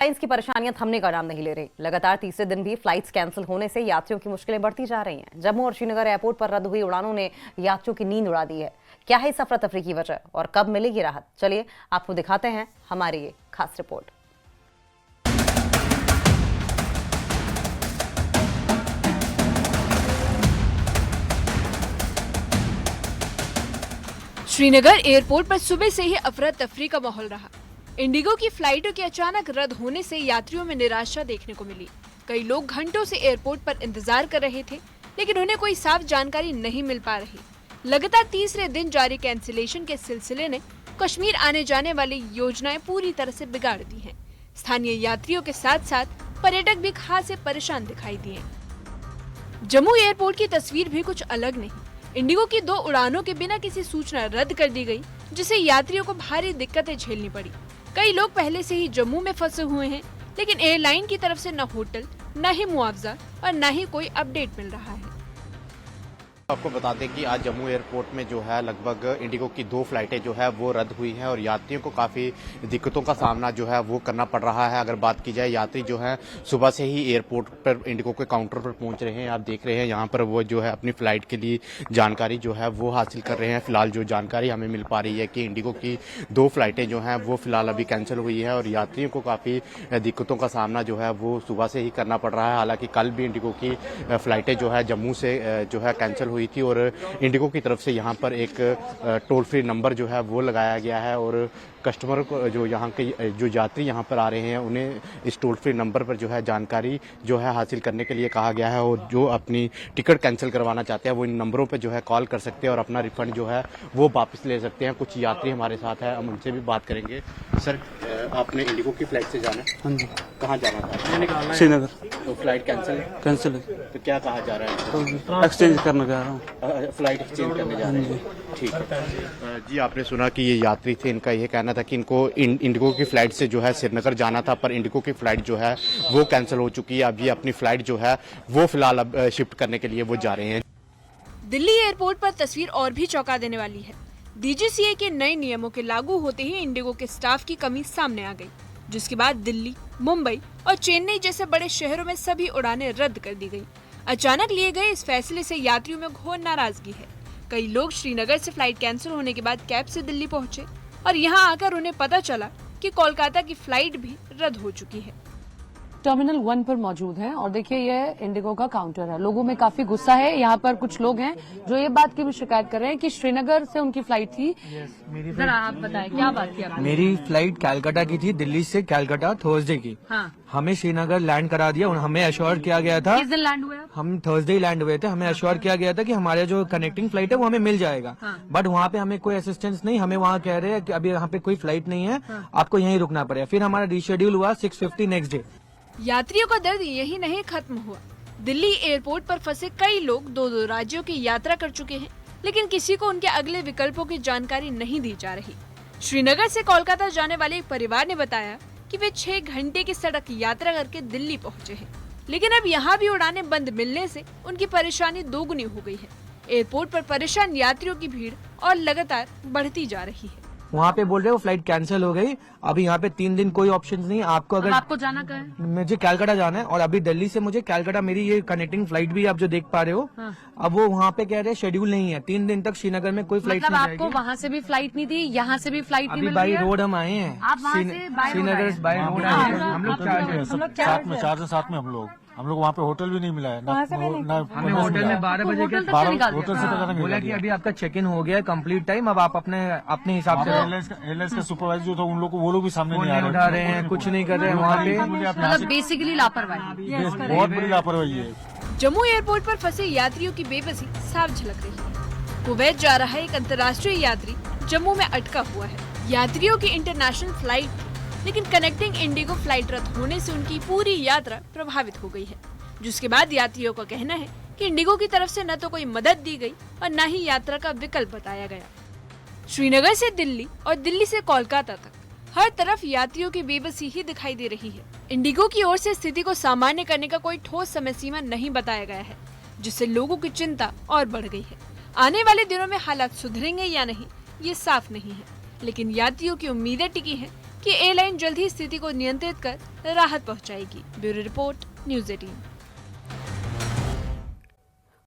Airlines की परेशानियां थमने का नाम नहीं ले रही। लगातार तीसरे दिन भी फ्लाइट्स कैंसिल होने से यात्रियों की मुश्किलें बढ़ती जा रही हैं। जम्मू और श्रीनगर एयरपोर्ट पर रद्द हुई उड़ानों ने यात्रियों की नींद उड़ा दी है। क्या है इस अफरा तफरी की वजह और कब मिलेगी राहत? चलिए आपको दिखाते हैं हमारी ये खास रिपोर्ट। श्रीनगर एयरपोर्ट पर सुबह से ही अफरा तफरी का माहौल रहा। इंडिगो की फ्लाइटों के अचानक रद्द होने से यात्रियों में निराशा देखने को मिली। कई लोग घंटों से एयरपोर्ट पर इंतजार कर रहे थे, लेकिन उन्हें कोई साफ जानकारी नहीं मिल पा रही। लगातार तीसरे दिन जारी कैंसिलेशन के सिलसिले ने कश्मीर आने जाने वाली योजनाएं पूरी तरह से बिगाड़ दी हैं। स्थानीय यात्रियों के साथ साथ पर्यटक भी खासे परेशान दिखाई दिए। जम्मू एयरपोर्ट की तस्वीर भी कुछ अलग नहीं। इंडिगो की 2 उड़ानों के बिना किसी सूचना रद्द कर दी गई, जिससे यात्रियों को भारी दिक्कतें झेलनी पड़ी। कई लोग पहले से ही जम्मू में फंसे हुए हैं, लेकिन एयरलाइन की तरफ से न होटल, न ही मुआवजा और न ही कोई अपडेट मिल रहा है। आपको बता दें कि आज जम्मू एयरपोर्ट में जो है लगभग इंडिगो की 2 फ्लाइटें जो है वो रद्द हुई हैं और यात्रियों को काफ़ी दिक्कतों का सामना जो है वो करना पड़ रहा है। अगर बात की जाए, यात्री जो है सुबह से ही एयरपोर्ट पर इंडिगो के काउंटर पर पहुंच रहे हैं। आप देख रहे हैं यहाँ पर वो जो है अपनी फ्लाइट के लिए जानकारी जो है वो हासिल कर रहे हैं। फिलहाल जो जानकारी हमें मिल पा रही है कि इंडिगो की 2 फ्लाइटें जो हैं वो फिलहाल अभी कैंसिल हुई है और यात्रियों को काफ़ी दिक्कतों का सामना जो है वो सुबह से ही करना पड़ रहा है। हालांकि कल भी इंडिगो की फ्लाइटें जो है जम्मू से जो है कैंसिल हुई थी और इंडिगो की तरफ से यहाँ पर एक टोल फ्री नंबर जो है वो लगाया गया है और कस्टमर को जो यहाँ के जो यात्री यहाँ पर आ रहे हैं उन्हें इस टोल फ्री नंबर पर जो है जानकारी जो है हासिल करने के लिए कहा गया है और जो अपनी टिकट कैंसिल करवाना चाहते हैं वो इन नंबरों पर जो है कॉल कर सकते हैं और अपना रिफंड जो है वो वापस ले सकते हैं। कुछ यात्री हमारे साथ है, हम उनसे भी बात करेंगे। सर, आपने इंडिगो की फ्लाइट से जाना? हाँ जी। कहाँ जाना था? श्रीनगर। तो फ्लाइट कैंसिल है। तो क्या कहा जा रहा है? तो एक्सचेंज करने जा रहा हूँ। फ्लाइट एक्सचेंज करने जा रहे हैं। ठीक है जी। आपने सुना कि ये यात्री थे, इनका ये कहना था कि इनको इंडिगो की फ्लाइट से जो है श्रीनगर जाना था, पर इंडिगो की फ्लाइट जो है वो कैंसिल हो चुकी है। अब ये अपनी फ्लाइट जो है वो फिलहाल अब शिफ्ट करने के लिए वो जा रहे हैं। दिल्ली एयरपोर्ट पर तस्वीर और भी चौंका देने वाली है। DGCA के नए नियमों के लागू होते ही इंडिगो के स्टाफ की कमी सामने आ गई, जिसके बाद दिल्ली, मुंबई और चेन्नई जैसे बड़े शहरों में सभी उड़ानें रद्द कर दी गई। अचानक लिए गए इस फैसले से यात्रियों में घोर नाराजगी है। कई लोग श्रीनगर से फ्लाइट कैंसिल होने के बाद कैब से दिल्ली पहुंचे और यहां आकर उन्हें पता चला कि कोलकाता की फ्लाइट भी रद्द हो चुकी है। टर्मिनल 1 पर मौजूद हैं और देखिए ये इंडिगो का काउंटर है। लोगों में काफी गुस्सा है। यहाँ पर कुछ लोग हैं जो ये बात की भी शिकायत कर रहे हैं कि श्रीनगर से उनकी फ्लाइट थी। जरा आप बताएं क्या बात की आपने? मेरी फ्लाइट कैलकाटा की थी, दिल्ली से कैलकाटा थर्सडे की। हाँ। हमें श्रीनगर लैंड करा दिया और हमें अश्योर किया गया था। किस दिन लैंड हुए आप? हम थर्सडे लैंड हुए थे। हमें अश्योर किया गया था कि हमारे जो कनेक्टिंग फ्लाइट है वो हमें मिल जाएगा। हाँ। बट वहाँ पे हमें कोई असिस्टेंस नहीं। हमें वहाँ कह रहे हैं कि अभी यहाँ पे कोई फ्लाइट नहीं है। हाँ। आपको यहीं रुकना पड़ेगा। फिर हमारा रीशेड्यूल हुआ 6:50 नेक्स्ट डे। यात्रियों का दर्द यही नहीं खत्म हुआ। दिल्ली एयरपोर्ट पर फंसे कई लोग 2 राज्यों की यात्रा कर चुके हैं, लेकिन किसी को उनके अगले विकल्पों की जानकारी नहीं दी जा रही। श्रीनगर से कोलकाता जाने वाले एक परिवार ने बताया कि वे 6 घंटे की सड़क यात्रा करके दिल्ली पहुंचे हैं, लेकिन अब यहाँ भी उड़ानें बंद मिलने से उनकी परेशानी दोगुनी हो गई है। एयरपोर्ट पर परेशान यात्रियों की भीड़ और लगातार बढ़ती जा रही है। वहाँ पे बोल रहे वो फ्लाइट कैंसिल हो गई। अभी यहाँ पे 3 दिन कोई ऑप्शन नहीं। आपको अगर आपको जाना कहाँ है? मुझे कैलकाटा जाना है और अभी दिल्ली से मुझे कैलकाटा, मेरी ये कनेक्टिंग फ्लाइट भी आप जो देख पा रहे हो। हाँ। अब वो वहाँ पे कह रहे हैं शेड्यूल नहीं है। 3 दिन तक श्रीनगर में कोई फ्लाइट मतलब नहीं आपको जाएगी। वहाँ से भी फ्लाइट नहीं थी, यहाँ से भी फ्लाइट नहीं अभी मिल बाई रही है? रोड हम आए हैं। आप वहाँ से बाय रोड श्रीनगर आए? से बाई रोड आए हैं। हम लोग चार से साथ में हम लोग वहाँ पे होटल भी नहीं मिला है ना। हमें होटल में 12 बजे के होटल से पता नहीं बोला कि अभी आपका चेक इन हो गया है कंप्लीट टाइम। अब आप अपने हिसाब से एयरलाइंस का सुपरवाइजर जो था उन लोग को, वो लोग भी सामने नहीं आ उठा रहे हैं, कुछ नहीं कर रहे हैं वहाँ पे। मतलब बेसिकली लापरवाही। बहुत बड़ी लापरवाही है। जम्मू एयरपोर्ट पर फंसे यात्रियों की बेबसी साफ झलक रही है। कुवैत जा रहा एक अंतर्राष्ट्रीय यात्री जम्मू में अटका हुआ है। यात्रियों की इंटरनेशनल फ्लाइट, लेकिन कनेक्टिंग इंडिगो फ्लाइट रद्द होने से उनकी पूरी यात्रा प्रभावित हो गई है, जिसके बाद यात्रियों का कहना है कि इंडिगो की तरफ से न तो कोई मदद दी गई और न ही यात्रा का विकल्प बताया गया। श्रीनगर से दिल्ली और दिल्ली से कोलकाता तक हर तरफ यात्रियों की बेबसी ही दिखाई दे रही है। इंडिगो की ओर से स्थिति को सामान्य करने का कोई ठोस समय सीमा नहीं बताया गया है, जिससे लोगों की चिंता और बढ़ गई है। आने वाले दिनों में हालात सुधरेंगे या नहीं, ये साफ नहीं है, लेकिन यात्रियों की उम्मीदें टिकी हैं कि एयरलाइन जल्द ही स्थिति को नियंत्रित कर राहत पहुंचाएगी। Bureau report, news 18।